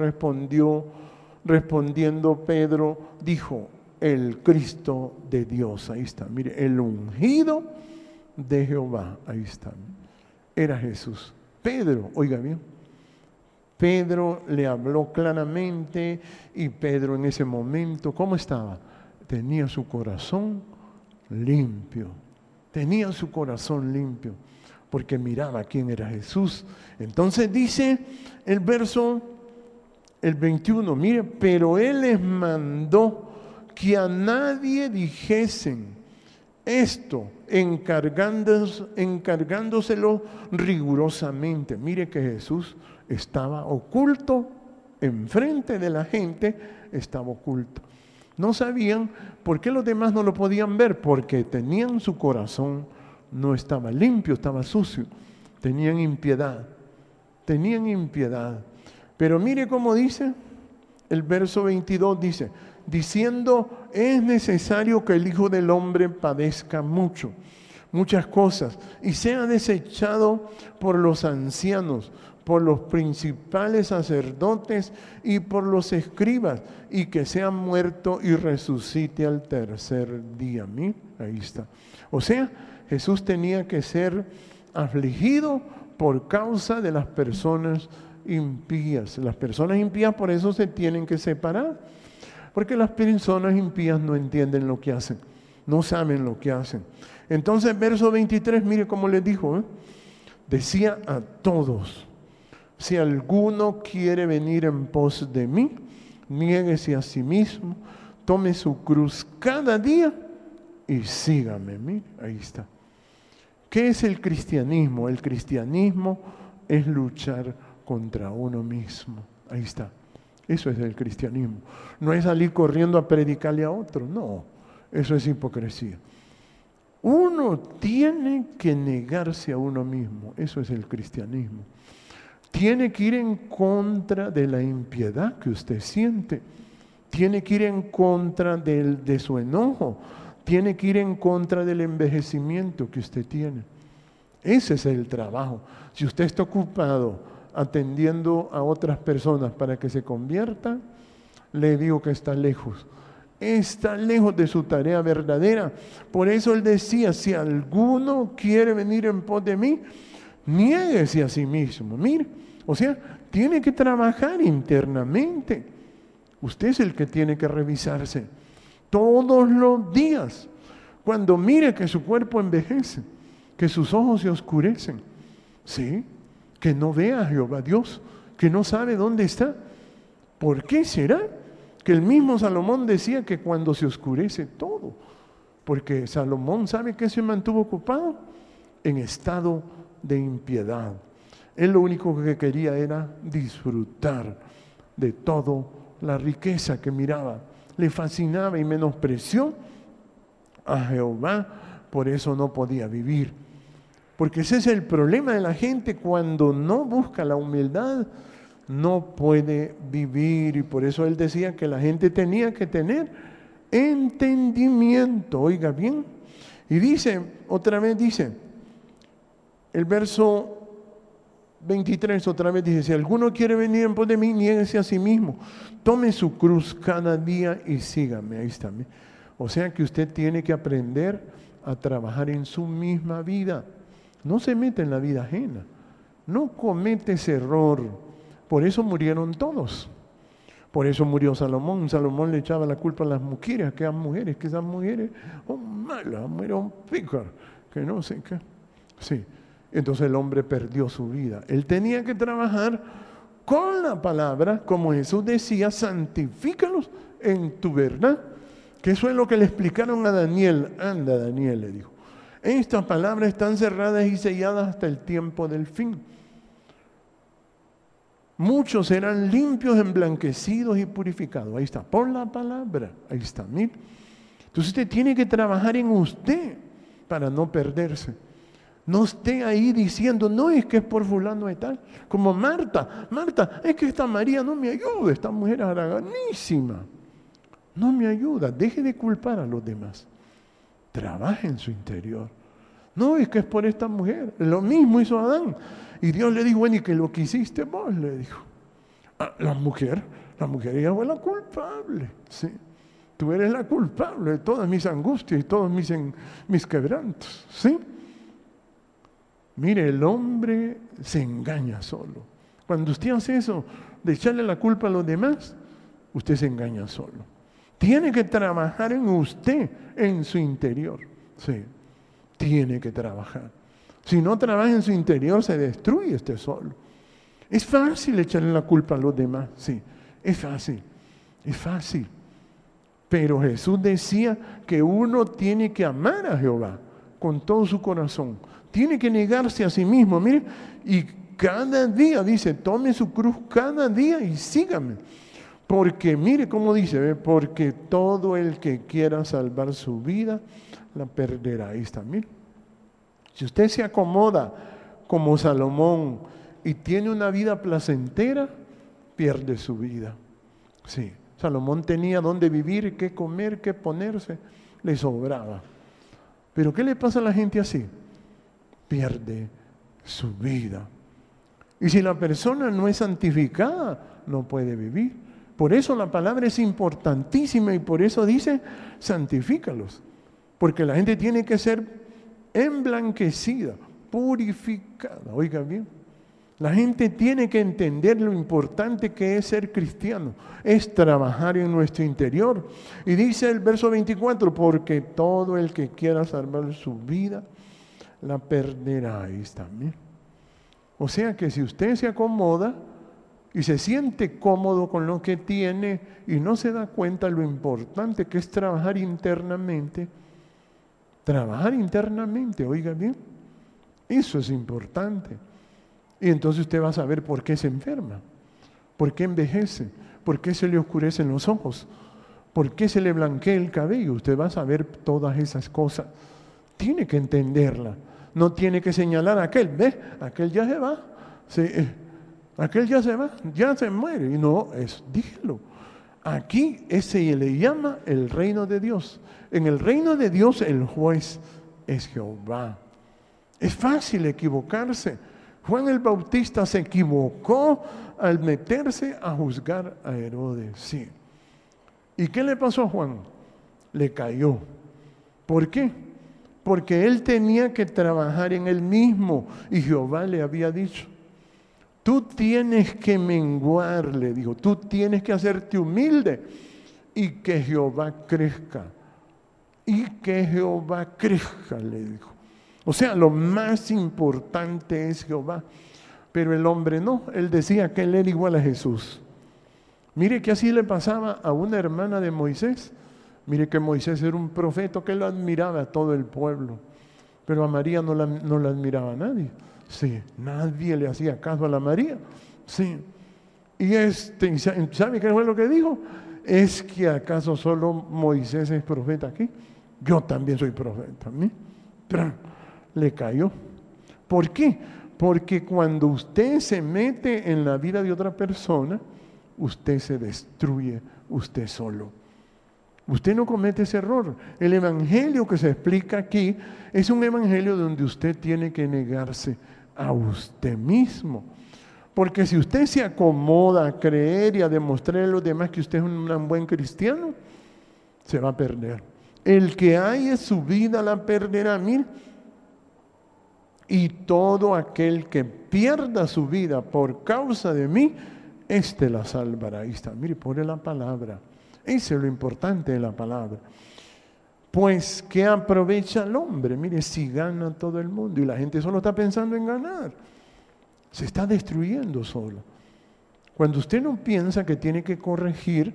respondiendo Pedro, dijo, el Cristo de Dios. Ahí está, mire, el ungido de Jehová. Ahí está, era Jesús. Pedro, oiga bien, Pedro le habló claramente y Pedro en ese momento, ¿cómo estaba? Tenía su corazón limpio, tenía su corazón limpio, porque miraba quién era Jesús. Entonces dice el verso, el 21, mire, pero Él les mandó que a nadie dijesen esto, encargándoselo rigurosamente. Mire que Jesús estaba oculto, enfrente de la gente estaba oculto. No sabían por qué los demás no lo podían ver, porque tenían su corazón, no estaba limpio, estaba sucio, tenían impiedad. Pero mire cómo dice, el verso 22 dice, diciendo, es necesario que el Hijo del Hombre padezca muchas cosas, y sea desechado por los ancianos, por los principales sacerdotes y por los escribas, y que sea muerto y resucite al tercer día. Mira, ahí está. O sea, Jesús tenía que ser afligido por causa de las personas impías. Las personas impías por eso se tienen que separar, porque las personas impías no entienden lo que hacen, no saben lo que hacen. Entonces, verso 23, mire cómo les dijo, decía a todos, si alguno quiere venir en pos de mí, niéguese a sí mismo, tome su cruz cada día y sígame. Mire, ahí está. ¿Qué es el cristianismo? El cristianismo es luchar contra uno mismo. Ahí está. Eso es el cristianismo. No es salir corriendo a predicarle a otro. No, eso es hipocresía. Uno tiene que negarse a uno mismo. Eso es el cristianismo. Tiene que ir en contra de la impiedad que usted siente. Tiene que ir en contra de su enojo. Tiene que ir en contra del envejecimiento que usted tiene. Ese es el trabajo. Si usted está ocupado atendiendo a otras personas para que se conviertan, le digo que está lejos de su tarea verdadera. Por eso Él decía, si alguno quiere venir en pos de mí, niéguese a sí mismo. Mire, o sea, tiene que trabajar internamente. Usted es el que tiene que revisarse todos los días. Cuando mire que su cuerpo envejece, que sus ojos se oscurecen, ¿sí? Que no vea a Jehová Dios, que no sabe dónde está. ¿Por qué será? Que el mismo Salomón decía que cuando se oscurece todo, porque Salomón, ¿sabe qué se mantuvo ocupado? En estado de impiedad. Él lo único que quería era disfrutar de toda la riqueza que miraba. Le fascinaba y menospreció a Jehová, por eso no podía vivir. Porque ese es el problema de la gente, cuando no busca la humildad, no puede vivir. Y por eso él decía que la gente tenía que tener entendimiento. Oiga bien. Y dice, otra vez dice, el verso 23 otra vez dice, si alguno quiere venir en pos de mí, niéguese a sí mismo, tome su cruz cada día y sígame. Ahí está. O sea que usted tiene que aprender a trabajar en su misma vida. No se mete en la vida ajena. No comete ese error. Por eso murieron todos. Por eso murió Salomón. Salomón le echaba la culpa a las mujeres, que esas mujeres son malas, mujeres pícaras, que no sé qué. Sí. Entonces el hombre perdió su vida. Él tenía que trabajar con la palabra, como Jesús decía, santifícalos en tu verdad. Que eso es lo que le explicaron a Daniel. Anda, Daniel, le dijo. Estas palabras están cerradas y selladas hasta el tiempo del fin. Muchos serán limpios, emblanquecidos y purificados. Ahí está, por la palabra. Ahí está, mire. Entonces usted tiene que trabajar en usted para no perderse. No esté ahí diciendo, no, es que es por fulano de tal. Como Marta, es que esta María no me ayuda, esta mujer haraganísima. No me ayuda, deje de culpar a los demás. Trabaje en su interior. No, es que es por esta mujer. Lo mismo hizo Adán. Y Dios le dijo, bueno, ¿y qué lo que hiciste vos? Le dijo. La mujer ella fue la culpable. ¿Sí? Tú eres la culpable de todas mis angustias y todos mis quebrantos. ¿Sí? Mire, el hombre se engaña solo. Cuando usted hace eso, de echarle la culpa a los demás, usted se engaña solo. Tiene que trabajar en usted, en su interior. Sí, tiene que trabajar. Si no trabaja en su interior, se destruye usted solo. Es fácil echarle la culpa a los demás, sí, es fácil. Pero Jesús decía que uno tiene que amar a Jehová con todo su corazón. Tiene que negarse a sí mismo, mire, y cada día, dice, tome su cruz cada día y sígame. Porque, mire cómo dice, porque todo el que quiera salvar su vida, la perderá. Ahí está, mire. Si usted se acomoda como Salomón y tiene una vida placentera, pierde su vida. Sí, Salomón tenía dónde vivir, qué comer, qué ponerse, le sobraba. Pero ¿qué le pasa a la gente así? Pierde su vida. Y si la persona no es santificada, no puede vivir. Por eso la palabra es importantísima y por eso dice, santifícalos. Porque la gente tiene que ser emblanquecida, purificada. Oiga bien, la gente tiene que entender lo importante que es ser cristiano, es trabajar en nuestro interior. Y dice el verso 24, porque todo el que quiera salvar su vida, la perderá. Ahí está, mira. O sea que si usted se acomoda y se siente cómodo con lo que tiene y no se da cuenta lo importante que es trabajar internamente, oiga bien, eso es importante. Y entonces usted va a saber por qué se enferma, por qué envejece, por qué se le oscurecen los ojos, por qué se le blanquea el cabello. Usted va a saber todas esas cosas. Tiene que entenderla. No tiene que señalar a aquel, ¿ves? Aquel ya se va. Sí, aquel ya se va, ya se muere. Y no, dígelo. Aquí se le llama el reino de Dios. En el reino de Dios el juez es Jehová. Es fácil equivocarse. Juan el Bautista se equivocó al meterse a juzgar a Herodes. Sí. ¿Y qué le pasó a Juan? Le cayó. ¿Por qué? Porque él tenía que trabajar en él mismo y Jehová le había dicho, tú tienes que menguar, le dijo, tú tienes que hacerte humilde y que Jehová crezca. Y que Jehová crezca, le dijo. O sea, lo más importante es Jehová. Pero el hombre no, él decía que él era igual a Jesús. Mire que así le pasaba a una hermana de Moisés. Mire que Moisés era un profeta que lo admiraba a todo el pueblo. Pero a María no la admiraba a nadie. Sí, nadie le hacía caso a la María. Sí. Y ¿sabe qué fue lo que dijo? ¿Es que acaso solo Moisés es profeta aquí? Yo también soy profeta. Pero le cayó. ¿Por qué? Porque cuando usted se mete en la vida de otra persona, usted se destruye usted solo. Usted no comete ese error. El evangelio que se explica aquí es un evangelio donde usted tiene que negarse a usted mismo. Porque si usted se acomoda a creer y a demostrarle a los demás que usted es un buen cristiano, se va a perder. El que haya su vida la perderá. Mire, y todo aquel que pierda su vida por causa de mí, éste la salvará. Ahí está, mire, pone la palabra. Eso es lo importante de la palabra. Pues, ¿qué aprovecha el hombre? Mire, si gana todo el mundo y la gente solo está pensando en ganar, se está destruyendo solo. Cuando usted no piensa que tiene que corregir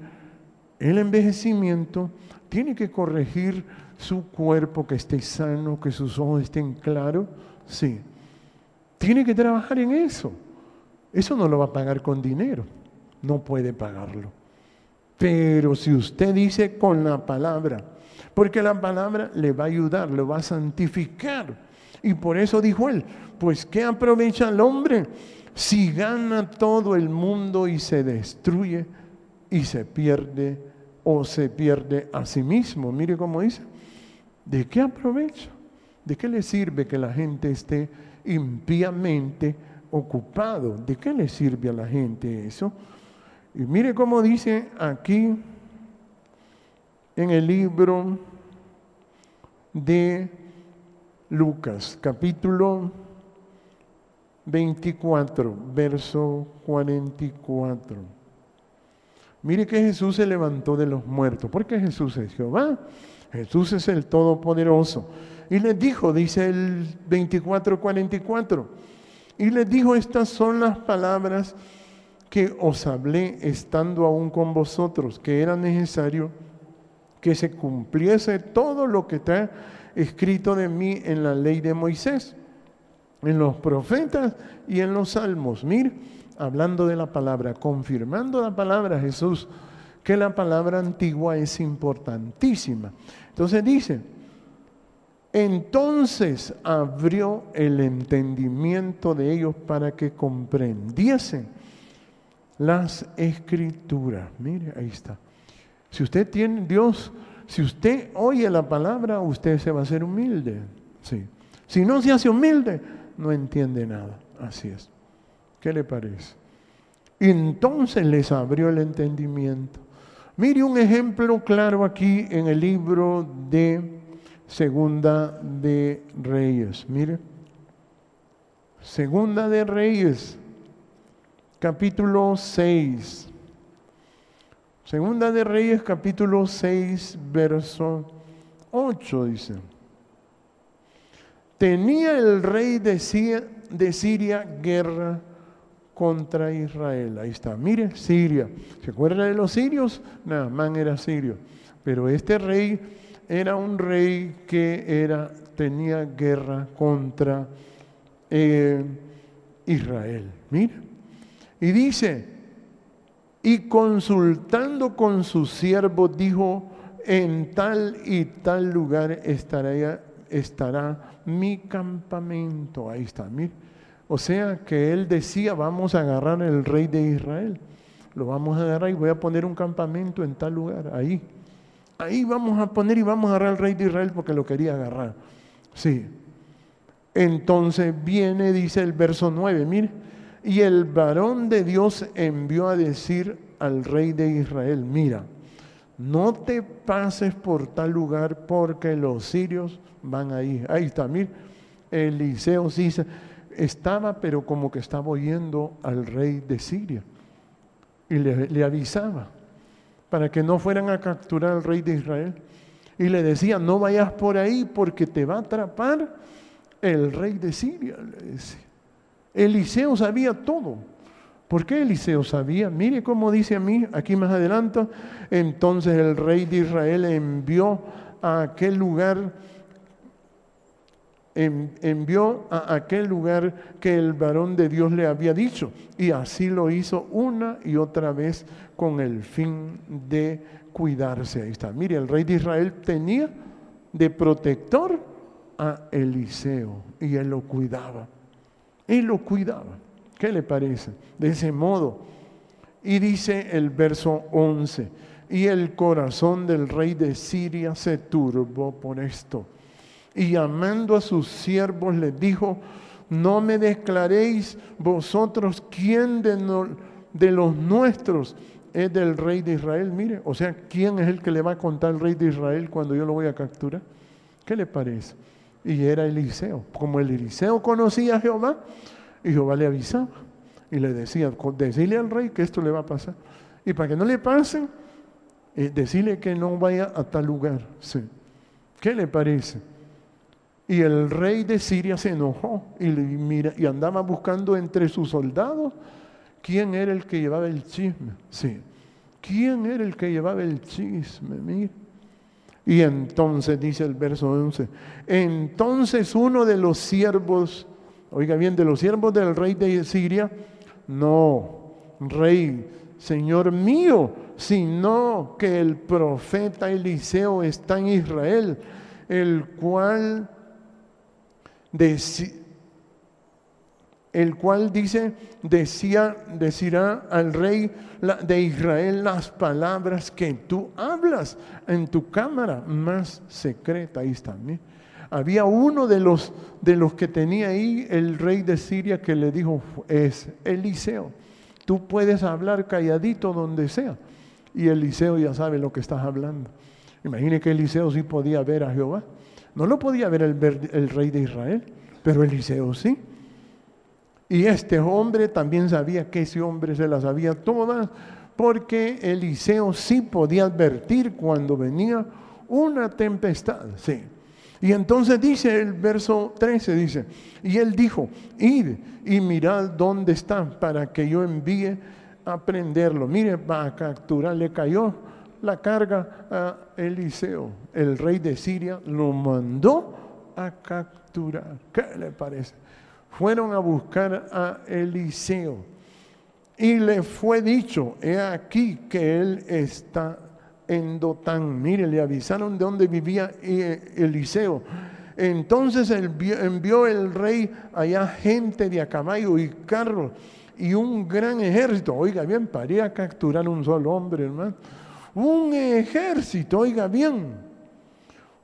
el envejecimiento, tiene que corregir su cuerpo, que esté sano, que sus ojos estén claros, sí. Tiene que trabajar en eso. Eso no lo va a pagar con dinero, no puede pagarlo. Pero si usted dice con la palabra, porque la palabra le va a ayudar, le va a santificar. Y por eso dijo él, pues ¿qué aprovecha el hombre si gana todo el mundo y se destruye y se pierde o se pierde a sí mismo? Mire cómo dice, ¿de qué aprovecha? ¿De qué le sirve que la gente esté impíamente ocupado? ¿De qué le sirve a la gente eso? Y mire cómo dice aquí en el libro de Lucas, capítulo 24, verso 44. Mire que Jesús se levantó de los muertos, porque Jesús es Jehová, Jesús es el Todopoderoso. Y les dijo, dice el 24:44, y les dijo, estas son las palabras que os hablé estando aún con vosotros, que era necesario que se cumpliese todo lo que está escrito de mí en la ley de Moisés, en los profetas y en los salmos. Mire, hablando de la palabra, confirmando la palabra Jesús, que la palabra antigua es importantísima. Entonces dice, entonces abrió el entendimiento de ellos para que comprendiesen las escrituras. Mire, ahí está. Si usted tiene Dios, si usted oye la palabra, usted se va a hacer humilde. Sí. Si no se hace humilde, no entiende nada. Así es. ¿Qué le parece? Y entonces les abrió el entendimiento. Mire un ejemplo claro aquí en el libro de Segunda de Reyes. Mire. Segunda de Reyes, capítulo 6. Segunda de Reyes, capítulo 6, verso 8, dice. Tenía el rey de Siria guerra contra Israel. Ahí está, mire, Siria. ¿Se acuerda de los sirios? Naamán era sirio. Pero este rey era un rey que tenía guerra contra Israel. Mire. Y dice, y consultando con sus siervos, dijo, en tal y tal lugar estará mi campamento. Ahí está, mire. O sea que él decía, vamos a agarrar al rey de Israel. Lo vamos a agarrar y voy a poner un campamento en tal lugar, ahí. Ahí vamos a poner y vamos a agarrar al rey de Israel porque lo quería agarrar. Sí. Entonces viene, dice el verso 9, mire. Y el varón de Dios envió a decir al rey de Israel, mira, no te pases por tal lugar porque los sirios van ahí. Ahí está, mire, Eliseo sí estaba, pero como que estaba oyendo al rey de Siria. Y le avisaba para que no fueran a capturar al rey de Israel. Y le decía, no vayas por ahí porque te va a atrapar el rey de Siria, le decía. Eliseo sabía todo. ¿Por qué Eliseo sabía? Mire cómo dice a mí, aquí más adelante. Entonces el rey de Israel envió a aquel lugar, que el varón de Dios le había dicho. Y así lo hizo una y otra vez con el fin de cuidarse. Ahí está. Mire, el rey de Israel tenía de protector a Eliseo y él lo cuidaba. Él lo cuidaba. ¿Qué le parece? De ese modo. Y dice el verso 11, y el corazón del rey de Siria se turbó por esto. Y llamando a sus siervos les dijo, no me declaréis vosotros quién de los nuestros es del rey de Israel. Mire, o sea, ¿quién es el que le va a contar al rey de Israel cuando yo lo voy a capturar? ¿Qué le parece? Y era Eliseo. Como el Eliseo conocía a Jehová, y Jehová le avisaba y le decía, decirle al rey que esto le va a pasar. Y para que no le pase, decirle que no vaya a tal lugar. Sí. ¿Qué le parece? Y el rey de Siria se enojó y andaba buscando entre sus soldados quién era el que llevaba el chisme. Sí, quién era el que llevaba el chisme, mira. Y entonces, dice el verso 11, entonces uno de los siervos, oiga bien, de los siervos del rey de Siria, no, rey, señor mío, sino que el profeta Eliseo está en Israel, el cual decirá al rey de Israel las palabras que tú hablas en tu cámara más secreta. Ahí está. ¿Sí? Había uno de los que tenía ahí el rey de Siria que le dijo, es Eliseo, tú puedes hablar calladito donde sea. Y Eliseo ya sabe lo que estás hablando. Imagine que Eliseo sí podía ver a Jehová. No lo podía ver el rey de Israel, pero Eliseo sí. Y este hombre también sabía que ese hombre se las sabía todas, porque Eliseo sí podía advertir cuando venía una tempestad. Sí. Y entonces dice el verso 13, dice, y él dijo, id y mirad dónde está para que yo envíe a prenderlo. Mire, para capturar, le cayó la carga a Eliseo. El rey de Siria lo mandó a capturar. ¿Qué le parece? Fueron a buscar a Eliseo y le fue dicho, he aquí que él está en Dotán. Mire, le avisaron de dónde vivía Eliseo. Entonces envió el rey allá gente de a caballo y carros y un gran ejército. Oiga bien, para ir a capturar un solo hombre, hermano. Un ejército, oiga bien.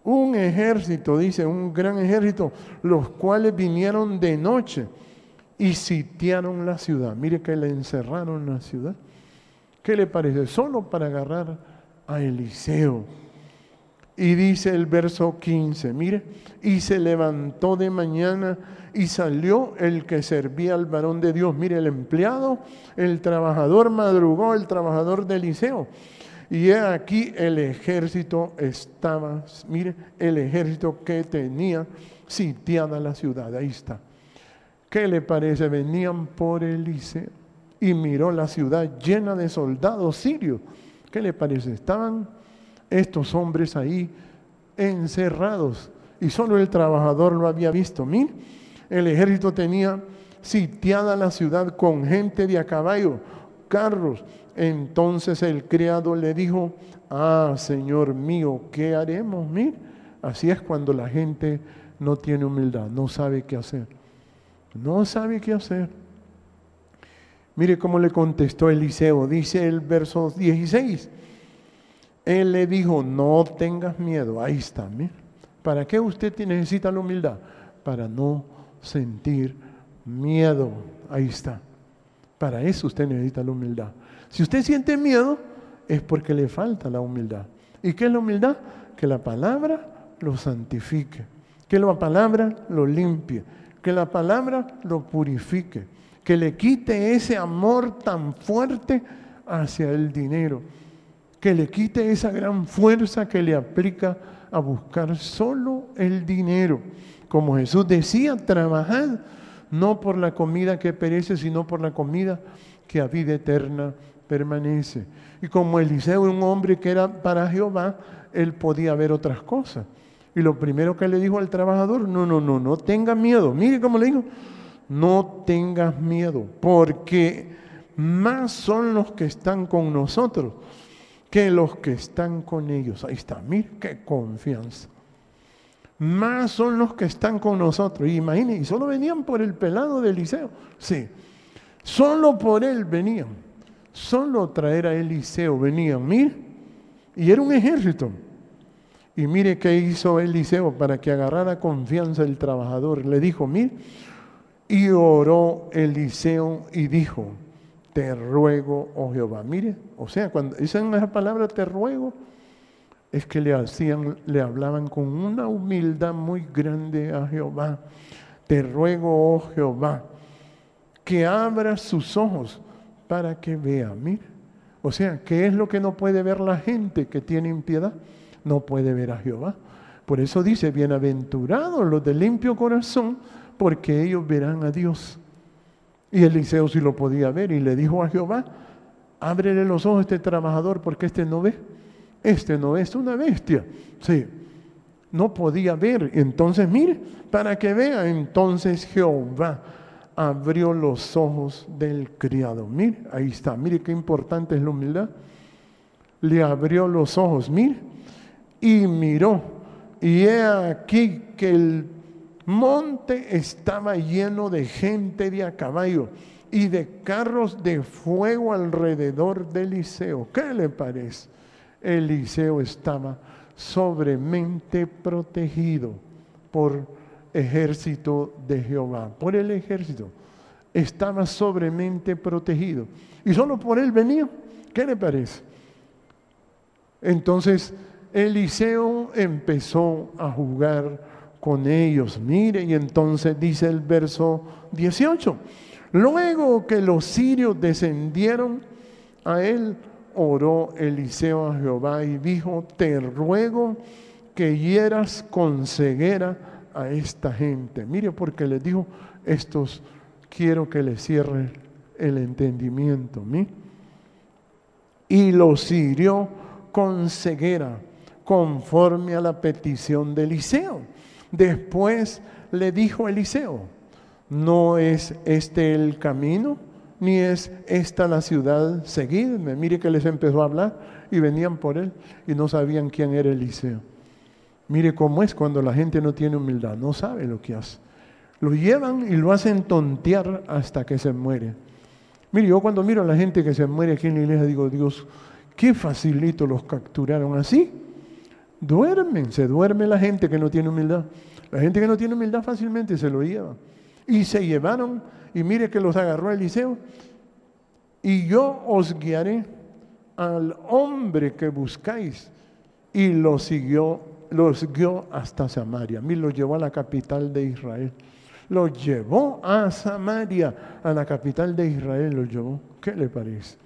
Un ejército, dice, un gran ejército, los cuales vinieron de noche y sitiaron la ciudad. Mire que le encerraron la ciudad. ¿Qué le parece? Solo para agarrar a Eliseo. Y dice el verso 15, mire, y se levantó de mañana y salió el que servía al varón de Dios. Mire, el empleado, el trabajador madrugó, el trabajador de Eliseo. Y he aquí el ejército estaba, mire, el ejército que tenía sitiada la ciudad. Ahí está. ¿Qué le parece? Venían por Eliseo y miró la ciudad llena de soldados sirios. ¿Qué le parece? Estaban estos hombres ahí encerrados y solo el trabajador lo había visto. Mire, el ejército tenía sitiada la ciudad con gente de a caballo, carros. Entonces el criado le dijo, Señor mío, ¿qué haremos? Mire, así es cuando la gente no tiene humildad, no sabe qué hacer. No sabe qué hacer. Mire cómo le contestó Eliseo, dice el verso 16. Él le dijo, no tengas miedo. Ahí está, mire. ¿Para qué usted necesita la humildad? Para no sentir miedo. Ahí está. Para eso usted necesita la humildad. Si usted siente miedo, es porque le falta la humildad. ¿Y qué es la humildad? Que la palabra lo santifique, que la palabra lo limpie, que la palabra lo purifique, que le quite ese amor tan fuerte hacia el dinero, que le quite esa gran fuerza que le aplica a buscar solo el dinero. Como Jesús decía, trabajad no por la comida que perece, sino por la comida que a vida eterna permanece. Y como Eliseo era un hombre que era para Jehová, él podía ver otras cosas. Y lo primero que le dijo al trabajador, no tengas miedo. Mire cómo le dijo, no tengas miedo, porque más son los que están con nosotros que los que están con ellos. Ahí está, mire qué confianza. Más son los que están con nosotros. Y imagínense, y solo venían por el pelado de Eliseo. Sí, solo por él venían. Solo traer a Eliseo venían, mire. Y era un ejército. Y mire qué hizo Eliseo para que agarrara confianza el trabajador. Le dijo, mire, y oró Eliseo y dijo, te ruego, oh Jehová. Mire, o sea, cuando dicen esa palabra te ruego, es que le hablaban con una humildad muy grande a Jehová. Te ruego, oh Jehová, que abra sus ojos para que vea. Mire, o sea, ¿qué es lo que no puede ver la gente que tiene impiedad? No puede ver a Jehová. Por eso dice, bienaventurados los de limpio corazón, porque ellos verán a Dios. Y Eliseo sí lo podía ver y le dijo a Jehová, ábrele los ojos a este trabajador porque este no ve. Este no es una bestia. Sí, no podía ver. Entonces, mire, para que vea, entonces Jehová abrió los ojos del criado. Mire, ahí está. Mire qué importante es la humildad. Le abrió los ojos, mire, y miró. Y he aquí que el monte estaba lleno de gente de a caballo y de carros de fuego alrededor de Eliseo. ¿Qué le parece? Eliseo estaba sobremente protegido por ejército de Jehová, por el ejército. Estaba sobremente protegido. Y solo por él venía. ¿Qué le parece? Entonces Eliseo empezó a jugar con ellos. Mire, y entonces dice el verso 18. Luego que los sirios descendieron a él, oró Eliseo a Jehová y dijo, te ruego que hieras con ceguera a esta gente. Mire, porque les dijo, estos quiero que les cierre el entendimiento. ¿Mire? Y los hirió con ceguera, conforme a la petición de Eliseo. Después le dijo Eliseo, ¿no es este el camino? Ni es esta la ciudad, seguidme. Mire que les empezó a hablar y venían por él y no sabían quién era Eliseo. Mire cómo es cuando la gente no tiene humildad, no sabe lo que hace. Lo llevan y lo hacen tontear hasta que se muere. Mire, yo cuando miro a la gente que se muere aquí en la iglesia digo, Dios, qué facilito los capturaron así. Se duerme la gente que no tiene humildad. La gente que no tiene humildad fácilmente se lo lleva. Y se llevaron, y mire que los agarró Eliseo. Y yo os guiaré al hombre que buscáis. Y los guió hasta Samaria. Mire, los llevó a la capital de Israel. Los llevó a Samaria, a la capital de Israel los llevó. ¿Qué le parece?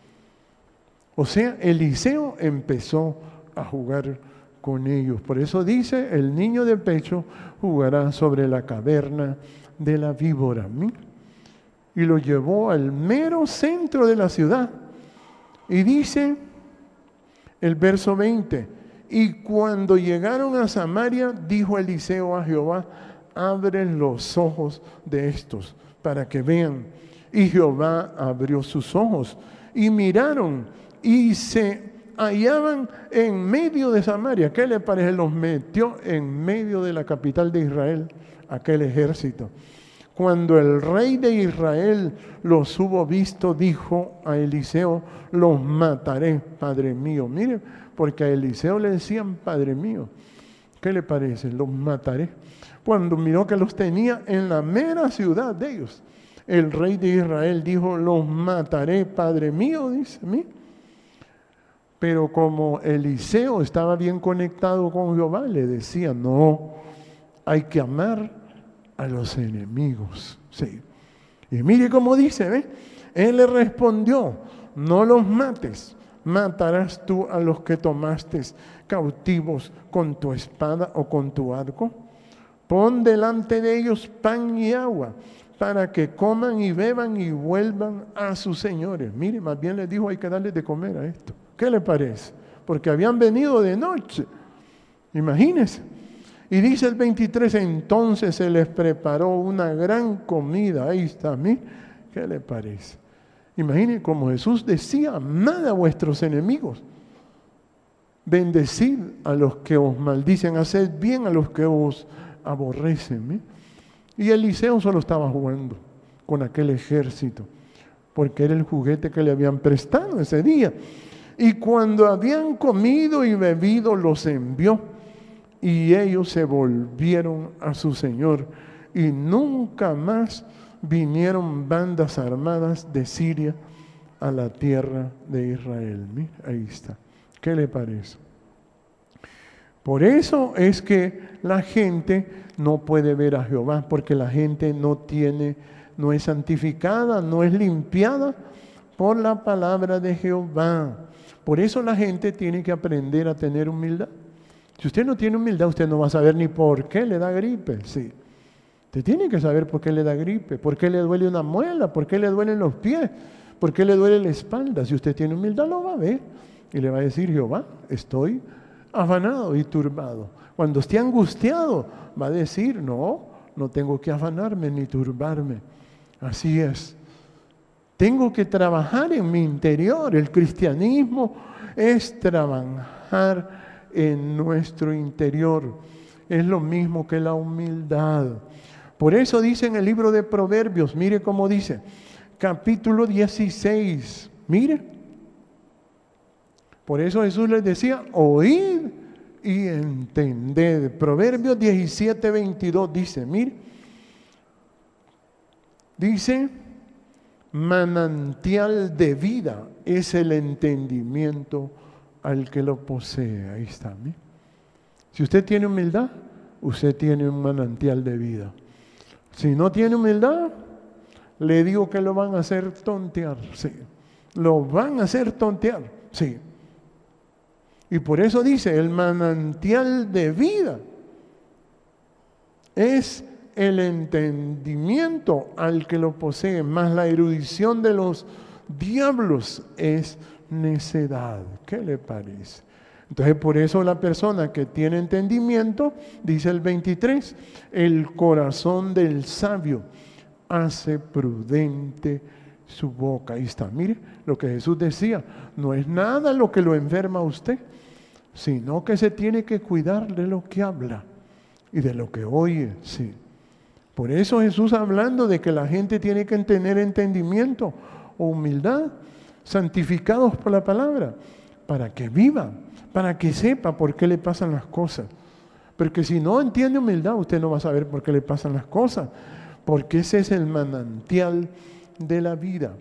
O sea, Eliseo empezó a jugar con ellos. Por eso dice, el niño de pecho jugará sobre la caverna de la víbora. Y lo llevó al mero centro de la ciudad. Y dice el verso 20, y cuando llegaron a Samaria, dijo Eliseo a Jehová, abre los ojos de estos para que vean. Y Jehová abrió sus ojos y miraron y se hallaban en medio de Samaria. ¿Qué le parece? Los metió en medio de la capital de Israel, aquel ejército. Cuando el rey de Israel los hubo visto, dijo a Eliseo, los mataré, Padre mío. Mire, porque a Eliseo le decían, Padre mío. ¿Qué le parece? Los mataré. Cuando miró que los tenía en la mera ciudad de ellos, el rey de Israel dijo, los mataré, Padre mío, dice a mí. Pero como Eliseo estaba bien conectado con Jehová, le decía, no, hay que amar a los enemigos. Sí. Y mire cómo dice, ¿ve? Él le respondió, no los mates, matarás tú a los que tomaste cautivos con tu espada o con tu arco. Pon delante de ellos pan y agua, para que coman y beban y vuelvan a sus señores. Mire, más bien les dijo, hay que darles de comer a esto. ¿Qué le parece? Porque habían venido de noche. Imagínense. Y dice el 23, entonces se les preparó una gran comida. Ahí está, mire. ¿Qué le parece? Imagínense como Jesús decía, amad a vuestros enemigos. Bendecid a los que os maldicen, haced bien a los que os aborrecen. ¿Eh? Y Eliseo solo estaba jugando con aquel ejército, porque era el juguete que le habían prestado ese día. Y cuando habían comido y bebido, los envió, y ellos se volvieron a su señor, y nunca más vinieron bandas armadas de Siria a la tierra de Israel. Mira, ahí está. ¿Qué le parece? Por eso es que la gente no puede ver a Jehová, porque la gente no es santificada, no es limpiada por la palabra de Jehová. Por eso la gente tiene que aprender a tener humildad. Si usted no tiene humildad, usted no va a saber ni por qué le da gripe. Sí. Usted tiene que saber por qué le da gripe, por qué le duele una muela, por qué le duelen los pies, por qué le duele la espalda. Si usted tiene humildad, lo va a ver y le va a decir: Jehová, estoy afanado y turbado. Cuando esté angustiado, va a decir: no tengo que afanarme ni turbarme. Así es. Tengo que trabajar en mi interior. El cristianismo es trabajar en nuestro interior. Es lo mismo que la humildad. Por eso dice en el libro de Proverbios, mire cómo dice, capítulo 16, mire. Por eso Jesús les decía: oíd y entended. Proverbios 17, 22 dice, mire, dice: manantial de vida es el entendimiento al que lo posee. Ahí está, mire. Si usted tiene humildad, usted tiene un manantial de vida. Si no tiene humildad, le digo que lo van a hacer tontear, sí. Lo van a hacer tontear, sí. Y por eso dice: el manantial de vida es el entendimiento al que lo posee, más la erudición de los diablos es necedad. ¿Qué le parece? Entonces, por eso la persona que tiene entendimiento, dice el 23, el corazón del sabio hace prudente su boca. Ahí está, mire lo que Jesús decía: no es nada lo que lo enferma a usted, sino que se tiene que cuidar de lo que habla y de lo que oye, sí. Por eso Jesús, hablando de que la gente tiene que tener entendimiento o humildad, santificados por la palabra, para que vivan, para que sepa por qué le pasan las cosas. Porque si no entiende humildad, usted no va a saber por qué le pasan las cosas, porque ese es el manantial de la vida,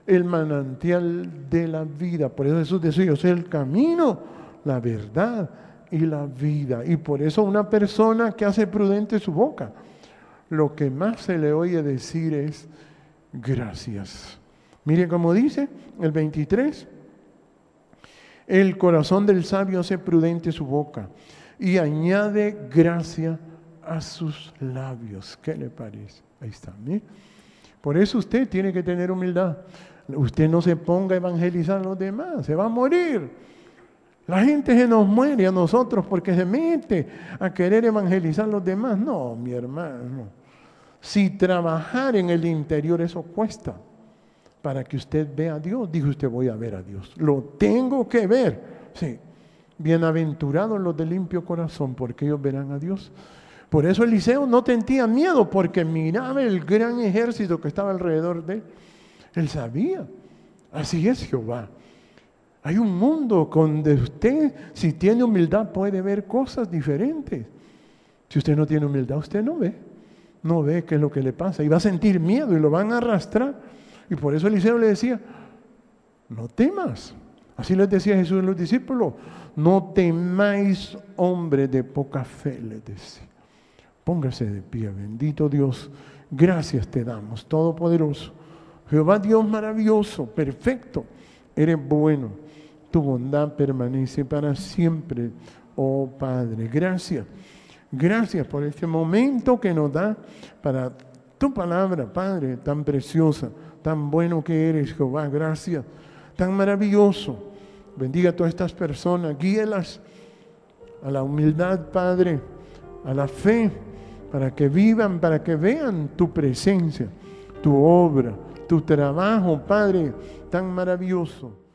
el manantial de la vida. Por eso Jesús decía: yo soy el camino, la verdad y la vida. Y por eso una persona que hace prudente su boca, lo que más se le oye decir es gracias. Mire cómo dice el 23: el corazón del sabio hace prudente su boca y añade gracia a sus labios. ¿Qué le parece? Ahí está, ¿sí? Por eso usted tiene que tener humildad. Usted no se ponga a evangelizar a los demás, se va a morir. La gente se nos muere a nosotros porque se mete a querer evangelizar a los demás. No, mi hermano. Si trabajar en el interior, eso cuesta. Para que usted vea a Dios, dijo usted: voy a ver a Dios. Lo tengo que ver. Sí. Bienaventurados los de limpio corazón, porque ellos verán a Dios. Por eso Eliseo no tenía miedo, porque miraba el gran ejército que estaba alrededor de él. Él sabía. Así es Jehová. Hay un mundo donde usted, si tiene humildad, puede ver cosas diferentes. Si usted no tiene humildad, usted no ve. No ve qué es lo que le pasa. Y va a sentir miedo y lo van a arrastrar. Y por eso Eliseo le decía: no temas. Así les decía Jesús a los discípulos: no temáis, hombres de poca fe, les decía. Póngase de pie, bendito Dios. Gracias te damos, Todopoderoso. Jehová Dios maravilloso, perfecto. Eres bueno. Tu bondad permanece para siempre, oh Padre. Gracias. Gracias por este momento que nos da para tu palabra, Padre, tan preciosa, tan bueno que eres, Jehová. Gracias. Tan maravilloso. Bendiga a todas estas personas. Guíelas a la humildad, Padre, a la fe, para que vivan, para que vean tu presencia, tu obra, tu trabajo, Padre, tan maravilloso.